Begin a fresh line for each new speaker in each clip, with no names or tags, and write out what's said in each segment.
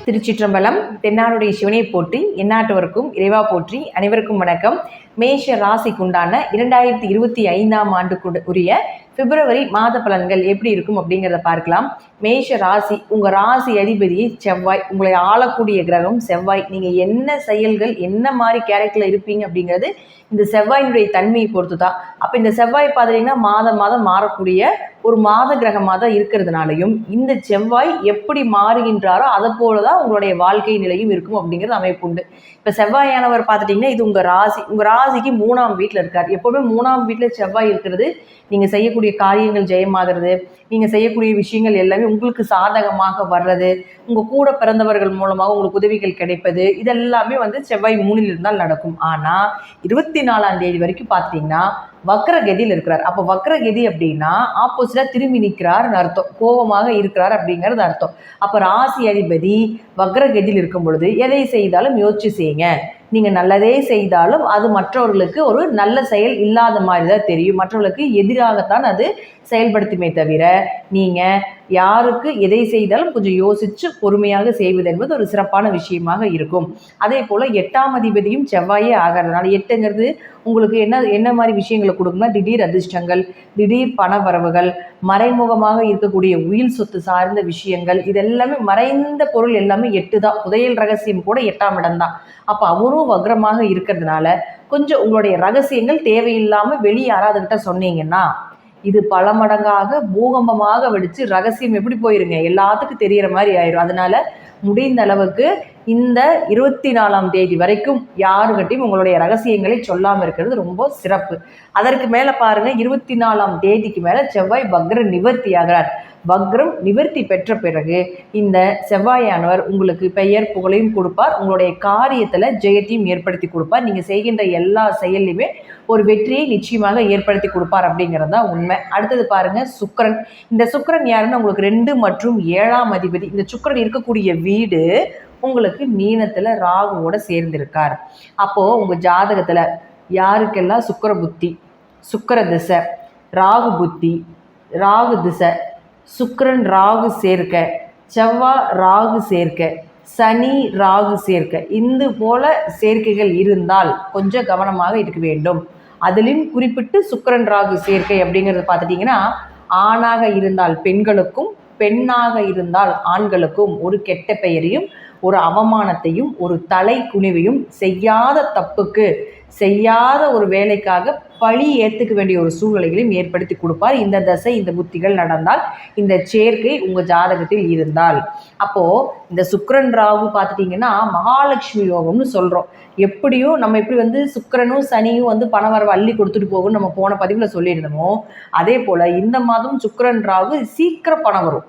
திருச்சிற்றம்பலம். தென்னாடுடைய சிவனை போற்றி, எந்நாட்டவருக்கும் இறைவா போற்றி. அனைவருக்கும் வணக்கம். மேஷ ராசிக்குண்டான 2025 உரிய பிப்ரவரி மாத பலன்கள் எப்படி இருக்கும் அப்படிங்கிறத பார்க்கலாம். மேஷ ராசி, உங்கள் ராசி அதிபதி செவ்வாய், உங்களை ஆளக்கூடிய கிரகம் செவ்வாய். நீங்கள் என்ன செயல்கள் என்ன மாதிரி கேரக்டரில் இருப்பீங்க அப்படிங்கிறது இந்த செவ்வாயினுடைய தன்மையை பொறுத்து தான். அப்போ இந்த செவ்வாய் பார்த்தீங்கன்னா மாதம் மாறக்கூடிய ஒரு மாத கிரகமாக தான் இருக்கிறதுனாலையும் இந்த செவ்வாய் எப்படி மாறுகின்றாரோ அதை போல தான் உங்களுடைய வாழ்க்கை நிலையும் இருக்கும் அப்படிங்கிறது அமைப்பு உண்டு. இப்போ செவ்வாயானவர் பார்த்துட்டிங்கன்னா இது உங்கள் ராசிக்கு 3ஆம் வீட்டில் இருக்கார். எப்போவுமே 3ஆம் வீட்டில் செவ்வாய் இருக்கிறது நீங்கள் செய்யக்கூடிய காரியங்கள் ஜெயமாகிறது, நீங்கள் செய்யக்கூடிய விஷயங்கள் எல்லாமே உங்களுக்கு சாதகமாக வர்றது, உங்கள் கூட பிறந்தவர்கள் மூலமாக உங்களுக்கு உதவிகள் கிடைப்பது, இதெல்லாமே செவ்வாய் 3ல் இருந்தால் நடக்கும். ஆனால் 24ஆம் தேதி வரைக்கும் பார்த்தீங்கன்னா வக்ரகதியில் இருக்கிறார். அப்போ வக்ரகதி அப்படின்னா ஆப்போசிட்டாக திரும்பி நிற்கிறார்னு அர்த்தம், கோபமாக இருக்கிறார் அப்படிங்கிறது அர்த்தம். அப்போ ராசி அதிபதி வக்ரகதியில் இருக்கும் பொழுது எதை செய்தாலும் யோசிச்சு செய்யுங்க. நீங்கள் நல்லதே செய்தாலும் அது மற்றவர்களுக்கு ஒரு நல்ல செயல் இல்லாத மாதிரி தான் தெரியும், மற்றவர்களுக்கு எதிராகத்தான் அது செயல்படுத்துமே தவிர நீங்கள் யாருக்கு எதை செய்தாலும் கொஞ்சம் யோசித்து பொறுமையாக செய்வது என்பது ஒரு சிறப்பான விஷயமாக இருக்கும். அதே போல் 8ஆம் அதிபதியும் செவ்வாயே ஆகிறதுனால 8ங்கிறது உங்களுக்கு என்ன மாதிரி விஷயங்களை கொடுக்குன்னா திடீர் அதிர்ஷ்டங்கள், திடீர் பண வரவுகள், மறைமுகமாக இருக்கக்கூடிய உயில் சொத்து சார்ந்த விஷயங்கள், இதெல்லாமே மறைந்த பொருள் எல்லாமே 8 தான். புதையல் ரகசியம் கூட 8ஆம் இடம் தான். அப்போ அவரும் வக்ரமாக இருக்கிறதுனால கொஞ்சம் உங்களுடைய ரகசியங்கள் தேவையில்லாமல் வெளியே யாராவதுகிட்ட சொன்னீங்கன்னா இது பல மடங்காக பூகம்பமாக வெடித்து ரகசியம் எப்படி போயிருங்க எல்லாத்துக்கும் தெரிகிற மாதிரி ஆயிரும். அதனால முடிந்த அளவுக்கு இந்த 24ஆம் தேதி வரைக்கும் யாருக்கிட்டையும் உங்களுடைய ரகசியங்களை சொல்லாமல் இருக்கிறது ரொம்ப சிறப்பு. அதற்கு மேலே பாருங்கள், 24ஆம் தேதிக்கு மேலே செவ்வாய் வக்ர நிவர்த்தி ஆகிறார். வக்ரம் நிவர்த்தி பெற்ற பிறகு இந்த செவ்வாயானவர் உங்களுக்கு பெயர் புகழையும் கொடுப்பார், உங்களுடைய காரியத்தில் ஜெயத்தையும் ஏற்படுத்தி கொடுப்பார், நீங்கள் செய்கின்ற எல்லா செயல்லையுமே ஒரு வெற்றியை நிச்சயமாக ஏற்படுத்தி கொடுப்பார் அப்படிங்கிறது தான் உண்மை. அடுத்தது பாருங்கள் சுக்கிரன். இந்த சுக்கிரன் யாருன்னா உங்களுக்கு 2 மற்றும் 7ஆம் அதிபதி. இந்த சுக்கிரன் இருக்கக்கூடிய வீடு உங்களுக்கு மீனத்தில் ராகுவோட சேர்ந்திருக்கார். அப்போது உங்கள் ஜாதகத்தில் யாருக்கெல்லாம் சுக்கிர புத்தி, சுக்கிர திசை, ராகு புத்தி, ராகு திசை, சுக்கிரன் ராகு சேர்க்க, செவ்வாய் ராகு சேர்க்க, சனி ராகு சேர்க்க, இந்த போல சேர்க்கைகள் இருந்தால் கொஞ்சம் கவனமாக இருக்க வேண்டும். அதிலும் குறிப்பிட்டு சுக்கிரன் ராகு சேர்க்கை அப்படிங்கிறது பார்த்துட்டிங்கன்னா ஆணாக இருந்தால் பெண்களுக்கும் பெண்ணாக இருந்தால் ஆண்களுக்கும் ஒரு கெட்ட பெயரையும் ஒரு அவமானத்தையும் ஒரு தலை குனிவையும் செய்யாத தப்புக்கு செய்யாத ஒரு வேலைக்காக பழி ஏற்றுக்க வேண்டிய ஒரு சூழ்நிலைகளையும் ஏற்படுத்தி கொடுப்பார். இந்த தசை இந்த புத்திகள் நடந்தால், இந்த சேர்க்கை உங்கள் ஜாதகத்தில் இருந்தால். அப்போது இந்த சுக்கிரன் ராகு பார்த்துட்டிங்கன்னா மகாலட்சுமி யோகம்னு சொல்கிறோம். எப்படியோ நம்ம எப்படி சுக்கிரனும் சனியும் பணவரவை அள்ளி கொடுத்துட்டு போகும்னு நம்ம போன பதிவில் சொல்லியிருந்தோமோ, அதே போல் இந்த மாதம் சுக்கிரன் ராகு சீக்கிரம் பணம் வரும்.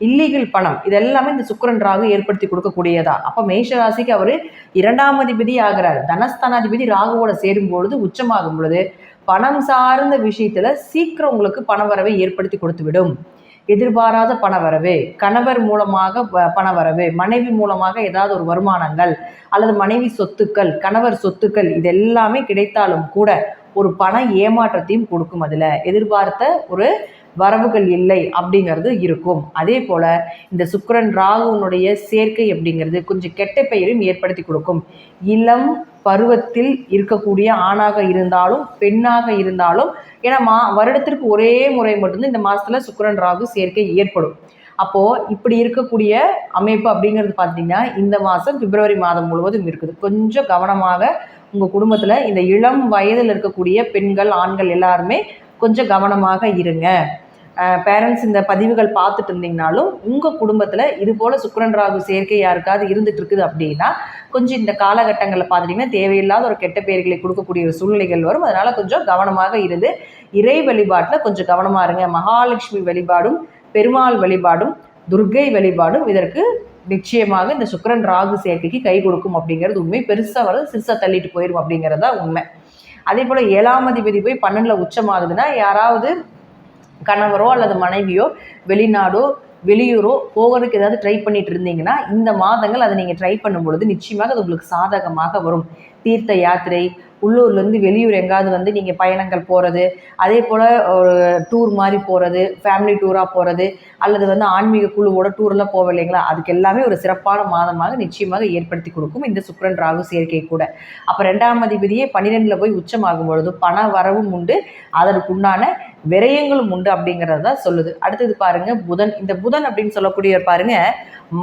இல்லீகல் பணம் இதெல்லாமே இந்த சுக்கிரன் ராகு ஏற்படுத்தி கொடுக்கக்கூடியதா. அப்போ மேஷராசிக்கு அவர் 2ஆம் அதிபதி ஆகிறார். தனஸ்தானாதிபதி ராகுவோட சேரும் பொழுது உச்சமாகும் பொழுது பணம் சார்ந்த விஷயத்துல சீக்கிரம் உங்களுக்கு பணவரவை ஏற்படுத்தி கொடுத்து விடும். எதிர்பாராத பணவரவு, கணவர் மூலமாக பணவரவு, மனைவி மூலமாக ஏதாவது ஒரு வருமானங்கள் அல்லது மனைவி சொத்துக்கள், கணவர் சொத்துக்கள், இதெல்லாமே கிடைத்தாலும் கூட ஒரு பண ஏமாற்றத்தையும் கொடுக்கும். அதில் எதிர்பார்த்த ஒரு வரவுகள் இல்லை அப்படிங்கிறது இருக்கும். அதே போல் இந்த சுக்கிரன் ராகுனுடைய சேர்க்கை அப்படிங்கிறது கொஞ்சம் கெட்ட பெயரையும் ஏற்படுத்தி கொடுக்கும். இளம் பருவத்தில் இருக்கக்கூடிய ஆணாக இருந்தாலும் பெண்ணாக இருந்தாலும், ஏன்னா வருடத்திற்கு ஒரே முறை மட்டும்தான் இந்த மாதத்தில் சுக்கிரன் ராகு சேர்க்கை ஏற்படும். அப்போது இப்படி இருக்கக்கூடிய அமைப்பு அப்படிங்கிறது பார்த்திங்கன்னா இந்த மாதம் பிப்ரவரி மாதம் முழுவதும் இருக்குது. கொஞ்சம் கவனமாக உங்கள் குடும்பத்தில் இந்த இளம் வயதில் இருக்கக்கூடிய பெண்கள் ஆண்கள் எல்லாருமே கொஞ்சம் கவனமாக இருங்க. பேரண்ட்ஸ் இந்த பதிவுகள் பார்த்துட்டு இருந்தீங்கனாலும் உங்கள் குடும்பத்தில் இது போல் சுக்கிரன் ராகு சேர்க்கை யாருக்காவது இருந்துட்டு இருக்குது அப்படின்னா கொஞ்சம் இந்த காலகட்டங்களில் பார்த்துட்டிங்கன்னா தேவையில்லாத ஒரு கெட்ட பெயர்களை கொடுக்கக்கூடிய ஒரு சூழ்நிலைகள் வரும். அதனால் கொஞ்சம் கவனமாக இருந்து இறை வழிபாட்டில் கொஞ்சம் கவனமாக இருங்க. மகாலட்சுமி வழிபாடும் பெருமாள் வழிபாடும் துர்க்கை வழிபாடும் இதற்கு நிச்சயமாக இந்த சுக்கிரன் ராகு சேர்க்கைக்கு கை கொடுக்கும் அப்படிங்கிறது உண்மை. பெருசாக வரும், சிறுசாக தள்ளிட்டு போயிடும் அப்படிங்கிறது தான் உண்மை. அதே போல் 7ஆம் அதிபதி போய் 12ல் உச்சமாகுதுன்னா யாராவது கணவரோ அல்லது மனைவியோ வெளிநாடோ வெளியூரோ போகிறதுக்கு ஏதாவது ட்ரை பண்ணிட்டு இருந்தீங்கன்னா இந்த மாதங்கள் அதை நீங்கள் ட்ரை பண்ணும் பொழுது நிச்சயமாக அது உங்களுக்கு சாதகமாக வரும். தீர்த்த யாத்திரை, உள்ளூர்லேருந்து வெளியூர் எங்காவது வந்து நீங்கள் பயணங்கள் போகிறது, அதே போல் ஒரு டூர் மாதிரி போகிறது, ஃபேமிலி டூராக போகிறது, அல்லது வந்து ஆன்மீக குழுவோட டூரெல்லாம் போவோம் இல்லைங்களா, அதுக்கு எல்லாமே ஒரு சிறப்பான மாதமாக நிச்சயமாக ஏற்படுத்தி கொடுக்கும் இந்த சுக்கிரன் ராகு சேர்க்கை கூட. அப்போ 2ஆம் அதிபதியே 12ல் போய் உச்சமாகும் பொழுது பண வரவும் உண்டு, அதற்குண்டான விரயங்களும் உண்டு அப்படிங்கிறது தான் சொல்லுது. அடுத்தது பாருங்க புதன். இந்த புதன் அப்படின்னு சொல்லக்கூடிய பாருங்க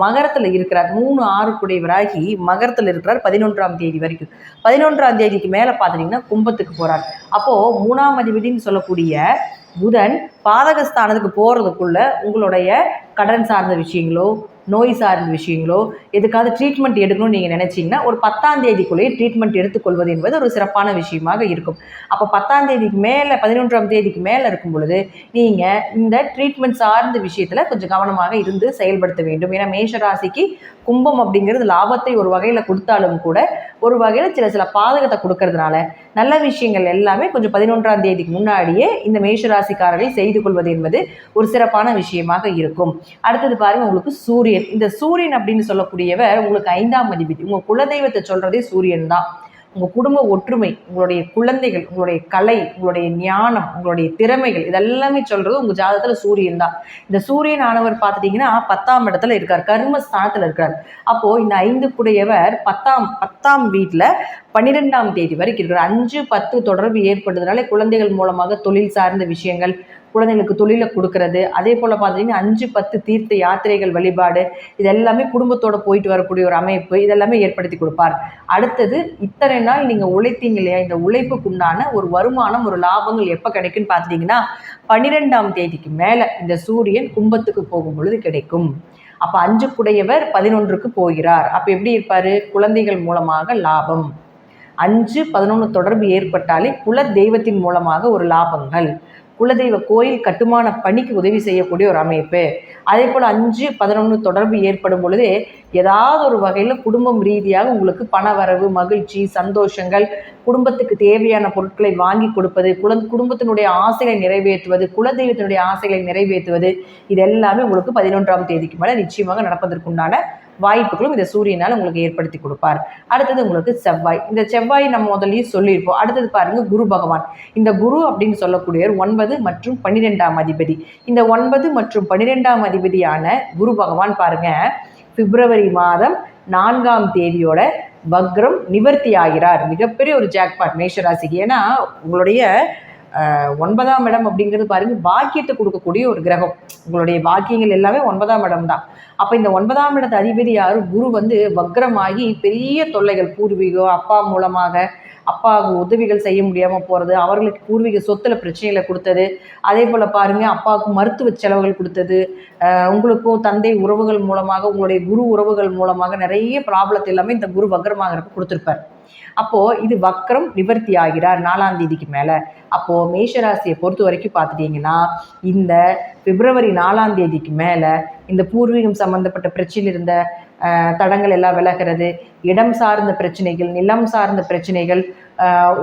மகரத்தில் இருக்கிறார். 3-6 குடையவராகி மகரத்தில் இருக்கிறார் 11ஆம் தேதி வரைக்கும். 11ஆம் தேதிக்கு மேலே பார்த்துட்டிங்கன்னா கும்பத்துக்கு போகிறார். அப்போது 3ஆம் அதிபதினு சொல்லக்கூடிய புதன் பாதகஸ்தானத்துக்கு போகிறதுக்குள்ள உங்களுடைய கடன் சார்ந்த விஷயங்களோ, நோய் சார்ந்த விஷயங்களோ, எதுக்காவது ட்ரீட்மெண்ட் எடுக்கணும்னு நீங்கள் நினச்சிங்கன்னா ஒரு 10ஆம் தேதிக்குள்ளேயே ட்ரீட்மெண்ட் எடுத்துக்கொள்வது என்பது ஒரு சிறப்பான விஷயமாக இருக்கும். அப்போ 10ஆம் தேதிக்கு மேலே 11ஆம் தேதிக்கு மேலே இருக்கும் பொழுது நீங்கள் இந்த ட்ரீட்மெண்ட் சார்ந்த விஷயத்தில் கொஞ்சம் கவனமாக இருந்து செயல்படுத்த வேண்டும். ஏன்னா மேஷராசிக்கு கும்பம் அப்படிங்கிறது லாபத்தை ஒரு வகையில் கொடுத்தாலும் கூட ஒரு வகையில் சில பாதகத்தை கொடுக்கறதுனால நல்ல விஷயங்கள் எல்லாமே கொஞ்சம் 11ஆம் தேதிக்கு முன்னாடியே இந்த மேஷராசிக்காரரை செய்து கொள்வது என்பது ஒரு சிறப்பான விஷயமாக இருக்கும். அடுத்தது பாருங்க உங்களுக்கு சூரியன். இந்த சூரியன் அப்படின்னு சொல்லக்கூடியவர் உங்களுக்கு 5ஆம் அதிபதி. உங்கள் குலதெய்வத்தை சொல்றதே சூரியன் தான். உங்கள் குடும்ப ஒற்றுமை, உங்களுடைய குழந்தைகள், உங்களுடைய கலை, உங்களுடைய ஞானம், உங்களுடைய திறமைகள் இதெல்லாமே சொல்கிறது உங்கள் ஜாதகத்தில் சூரியன் தான். இந்த சூரியன் ஆனவர் பார்த்துட்டிங்கன்னா 10ஆம் இடத்துல இருக்கார், கர்மஸ்தானத்தில் இருக்கார். அப்போது இந்த 5 குடையவர் 10ஆம் வீட்டில் 12ஆம் தேதி வரைக்கும் இருக்கிறார். 5-10 தொடர்பு ஏற்பட்டதுனால குழந்தைகள் மூலமாக தொழில் சார்ந்த விஷயங்கள், குழந்தைங்களுக்கு தொழிலை கொடுக்கறது, அதே போல் பார்த்தீங்கன்னா 5-10 தீர்த்த யாத்திரைகள் வழிபாடு, இது எல்லாமே குடும்பத்தோடு போயிட்டு வரக்கூடிய ஒரு அமைப்பு இதெல்லாமே ஏற்படுத்தி கொடுப்பார். அடுத்தது இத்தனை நாள் நீங்கள் உழைத்தீங்க இல்லையா, இந்த உழைப்புக்குண்டான ஒரு வருமானம், ஒரு லாபங்கள் எப்போ கிடைக்குன்னு பார்த்துட்டிங்கன்னா 12ஆம் தேதிக்கு மேலே இந்த சூரியன் கும்பத்துக்கு போகும் பொழுது கிடைக்கும். அப்போ 5 குடையவர் 11க்கு போகிறார். அப்போ எப்படி இருப்பார்? குழந்தைகள் மூலமாக லாபம். 5-11 தொடர்பு ஏற்பட்டாலே குல தெய்வத்தின் மூலமாக ஒரு லாபங்கள், குலதெய்வ கோயில் கட்டுமான பணிக்கு உதவி செய்யக்கூடிய ஒரு அமைப்பு. அதே போல் 5-11 தொடர்பு ஏற்படும் பொழுதே ஏதாவது ஒரு வகையில் குடும்பம் ரீதியாக உங்களுக்கு பண வரவு, மகிழ்ச்சி, சந்தோஷங்கள், குடும்பத்துக்கு தேவையான பொருட்களை வாங்கி கொடுப்பது, குடும்பத்தினுடைய ஆசைகளை நிறைவேற்றுவது, குலதெய்வத்தினுடைய ஆசைகளை நிறைவேற்றுவது, இது எல்லாமே உங்களுக்கு 11ஆம் தேதிக்கு மேலே நிச்சயமாக நடப்பதற்குண்டான வாய்ப்புகளும் இந்த சூரியனால் உங்களுக்கு ஏற்படுத்தி கொடுப்பார். அடுத்தது உங்களுக்கு செவ்வாய். இந்த செவ்வாய் நம்ம முதல்லயே சொல்லியிருப்போம். அடுத்தது பாருங்க குரு பகவான். இந்த குரு அப்படின்னு சொல்லக்கூடியவர் 9 மற்றும் 12ஆம் அதிபதி. இந்த 9 மற்றும் 12ஆம் அதிபதியான குரு பகவான் பாருங்க பிப்ரவரி மாதம் 4ஆம் தேதியோட வக்ரம் நிவர்த்தி ஆகிறார். மிகப்பெரிய ஒரு ஜாக்பாட் மேஷராசிக்கு. ஏன்னா உங்களுடைய 9ஆம் இடம் அப்படிங்கிறது பாருங்க பாக்கியத்தை கொடுக்கக்கூடிய ஒரு கிரகம். உங்களுடைய பாக்கியங்கள் எல்லாமே 9ஆம் இடம் தான். அப்போ இந்த 9ஆம் இடத்து அதிபதி யாரு? குரு வந்து வக்ரமாகி பெரிய தொல்லைகள், பூர்வீகம், அப்பா மூலமாக அப்பாவுக்கு உதவிகள் செய்ய முடியாமல் போகிறது, அவர்களுக்கு பூர்வீக சொத்தில் பிரச்சனைகளை கொடுத்தது, அதே போல் பாருங்கள் அப்பாவுக்கு மருத்துவ செலவுகள் கொடுத்தது, உங்களுக்கும் தந்தை உறவுகள் மூலமாக, உங்களுடைய குரு உறவுகள் மூலமாக நிறைய ப்ராப்ளத்தை எல்லாமே இந்த குரு வக்ரமாகிறப்ப கொடுத்துருப்பார். அப்போது இது வக்ரம் நிவர்த்தி ஆகிறார் 4ஆம் தேதிக்கு மேலே. அப்போது மேஷராசியை பொறுத்த வரைக்கும் பார்த்துட்டிங்கன்னா இந்த பிப்ரவரி 4ஆம் தேதிக்கு மேலே இந்த பூர்வீகம் சம்மந்தப்பட்ட பிரச்சனை இருந்த தடங்கள் எல்லாம் விலகிறது, இடம் சார்ந்த பிரச்சனைகள், நிலம் சார்ந்த பிரச்சனைகள்,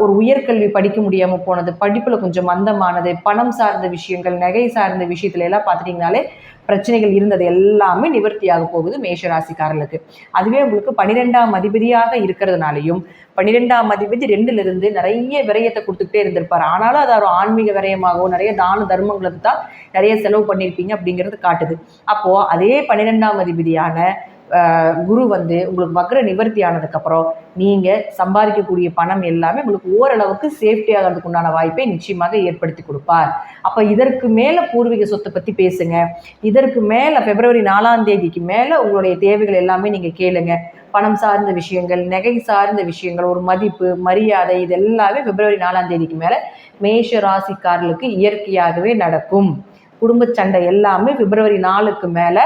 ஒரு உயர்கல்வி படிக்க முடியாமல் போனது, படிப்பில் கொஞ்சம் மந்தமானது, பணம் சார்ந்த விஷயங்கள், நகை சார்ந்த விஷயத்துல எல்லாம் பார்த்துட்டிங்கனாலே பிரச்சனைகள் இருந்தது எல்லாமே நிவர்த்தியாக போகுது மேஷராசிக்காரர்களுக்கு. அதுவே உங்களுக்கு 12ஆம் அதிபதியாக இருக்கிறதுனாலையும் 12ஆம் அதிபதி 2லிருந்து நிறைய விரயத்தை கொடுத்துக்கிட்டே இருந்திருப்பார். ஆனாலும் அது ஒரு ஆன்மீக விரயமாகவோ நிறைய தான தர்மங்களுக்கு தான் நிறைய செலவு பண்ணியிருப்பீங்க அப்படிங்கிறது காட்டுது. அப்போது அதே 12ஆம் அதிபதியான குரு வந்து உங்களுக்கு வக்ர நிவர்த்தி ஆனதுக்கப்புறம் நீங்கள் சம்பாதிக்கக்கூடிய பணம் எல்லாமே உங்களுக்கு ஓரளவுக்கு சேஃப்டி ஆகிறதுக்கு உண்டான வாய்ப்பை நிச்சயமாக ஏற்படுத்தி கொடுப்பார். அப்போ இதற்கு மேலே பூர்வீக சொத்தை பற்றி பேசுங்க. இதற்கு மேலே பிப்ரவரி 4ஆம் தேதிக்கு மேலே உங்களுடைய தேவைகள் எல்லாமே நீங்கள் கேளுங்க. பணம் சார்ந்த விஷயங்கள், நகை சார்ந்த விஷயங்கள், ஒரு மதிப்பு, மரியாதை, இது எல்லாமே பிப்ரவரி 4ஆம் தேதிக்கு மேலே மேஷ ராசிக்காரர்களுக்கு இயற்கையாகவே நடக்கும். குடும்ப சண்டை எல்லாமே பிப்ரவரி 4க்கு மேலே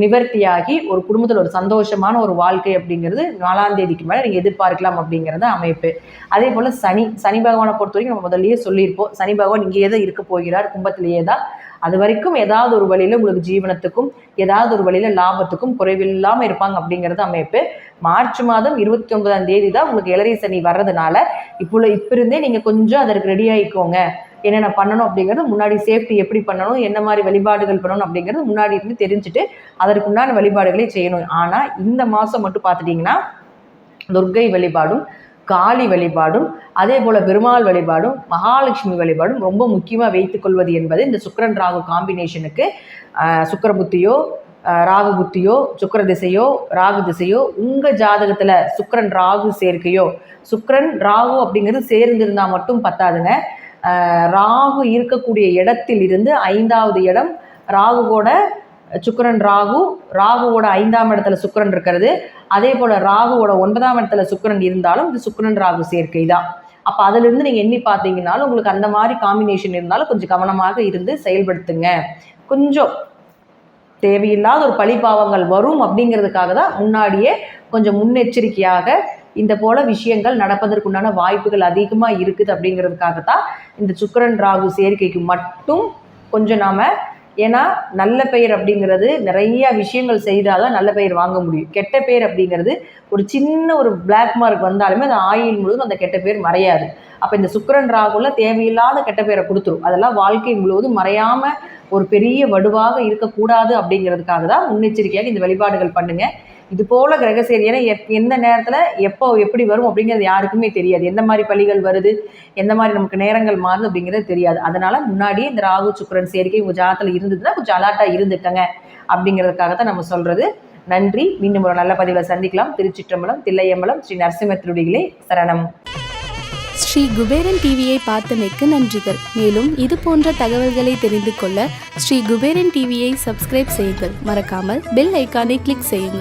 நிவர்த்தியாகி ஒரு குடும்பத்தில் ஒரு சந்தோஷமான ஒரு வாழ்க்கை அப்படிங்கிறது 4ஆம் தேதிக்கு மேலே நீங்கள் எதிர்பார்க்கலாம் அப்படிங்கிறது அமைப்பு. அதே போல் சனி பகவானை பொறுத்த வரைக்கும் நம்ம முதல்லயே சொல்லியிருப்போம். சனி பகவான் இங்கேயே தான் இருக்க போகிறார், கும்பத்திலேயே தான். அது வரைக்கும் ஏதாவது ஒரு வழியில் உங்களுக்கு ஜீவனத்துக்கும் ஏதாவது ஒரு வழியில் லாபத்துக்கும் குறைவில்லாமல் இருப்பாங்க அப்படிங்கிறது அமைப்பு. மார்ச் மாதம் 29ஆம் தேதி தான் உங்களுக்கு ஏழரை சனி வர்றதுனால இப்போ இருந்தே நீங்கள் கொஞ்சம் அதற்கு ரெடி ஆகிக்கோங்க. என்னென்ன பண்ணணும் அப்படிங்கிறது, முன்னாடி சேஃப்டி எப்படி பண்ணணும், என்ன மாதிரி வழிபாடுகள் பண்ணணும் அப்படிங்கிறது முன்னாடி இருந்து தெரிஞ்சுட்டு அதற்குண்டான வழிபாடுகளே செய்யணும். ஆனால் இந்த மாதம் மட்டும் பார்த்துட்டிங்கன்னா துர்க்கை வழிபாடும் காளி வழிபாடும் அதே போல் பெருமாள் வழிபாடும் மகாலட்சுமி வழிபாடும் ரொம்ப முக்கியமாக வைத்துக்கொள்வது என்பது இந்த சுக்கிரன் ராகு காம்பினேஷனுக்கு சுக்கிர புத்தியோ ராகு புத்தியோ சுக்கிர திசையோ ராகு திசையோ உங்கள் ஜாதகத்தில் சுக்கிரன் ராகு சேர்க்கையோ, சுக்கிரன் ராகு அப்படிங்கிறது சேர்ந்திருந்தால் மட்டும் பத்தாதுங்க. ராகு இருக்கக்கூடிய இடத்தில் இருந்து 5வது இடம் ராகுவோட சுக்கிரன் ராகுவோட 5ஆம் இடத்துல சுக்கிரன் இருக்கிறது, அதே போல் ராகுவோட 9ஆம் இடத்துல சுக்கிரன் இருந்தாலும் இது சுக்கிரன் ராகு சேர்க்கை தான். அப்போ அதிலிருந்து நீங்கள் எண்ணி பார்த்தீங்கன்னாலும் உங்களுக்கு அந்த மாதிரி காம்பினேஷன் இருந்தாலும் கொஞ்சம் கவனமாக இருந்து செயல்படுத்துங்க. கொஞ்சம் தேவையில்லாத ஒரு பழிபாவங்கள் வரும் அப்படிங்கிறதுக்காக தான் முன்னாடியே கொஞ்சம் முன்னெச்சரிக்கையாக இந்த போல விஷயங்கள் நடப்பதற்குண்டான வாய்ப்புகள் அதிகமாக இருக்குது அப்படிங்கிறதுக்காகத்தான் இந்த சுக்கிரன் ராகு சேர்க்கைக்கு மட்டும் கொஞ்சம் நாம், ஏன்னா நல்ல பெயர் அப்படிங்கிறது நிறைய விஷயங்கள் செய்தால் தான் நல்ல பெயர் வாங்க முடியும். கெட்ட பேர் அப்படிங்கிறது ஒரு சின்ன ஒரு பிளாக் மார்க் வந்தாலுமே அந்த ஆயுள் முழுவதும் அந்த கெட்ட பேர் மறையாது. அப்போ இந்த சுக்கிரன் ராகுல தேவையில்லாத கெட்ட பேரை கொடுத்துரும். அதெல்லாம் வாழ்க்கை முழுவதும் மறையாமல் ஒரு பெரிய வடுவாக இருக்கக்கூடாது அப்படிங்கிறதுக்காக தான் முன்னெச்சரிக்கையாக இந்த வழிபாடுகள் பண்ணுங்கள். இது போல் கிரகசேரி ஏன்னா எந்த நேரத்தில் எப்போ எப்படி வரும் அப்படிங்கிறது யாருக்குமே தெரியாது. எந்த மாதிரி பலிகள் வருது, எந்த மாதிரி நமக்கு நேரங்கள் மாறுது அப்படிங்கிறது தெரியாது. அதனால் முன்னாடியே இந்த ராகு சுக்கிரன் சேர்க்கை உங்கள் ஜாதகத்தில் இருந்ததுன்னா கொஞ்சம் அலர்ட்டாக இருந்துக்கங்க அப்படிங்கிறதுக்காக தான் நம்ம சொல்கிறது. நன்றி. மீண்டும் ஒரு நல்ல பதிவில் சந்திக்கலாம். திருச்சிற்றம்பலம், தில்லையம்பலம், ஸ்ரீ நரசிம்ம திருடிகளே சரணம்.
ஸ்ரீ குபேரன் டிவியை பார்த்தமைக்கு நன்றிகள். மேலும் இது போன்ற தகவல்களை தெரிந்து கொள்ள ஸ்ரீ குபேரன் டிவியை சப்ஸ்கிரைப் செய்யுங்கள். மறக்காமல் பெல் ஐக்கானை கிளிக் செய்யுங்கள்.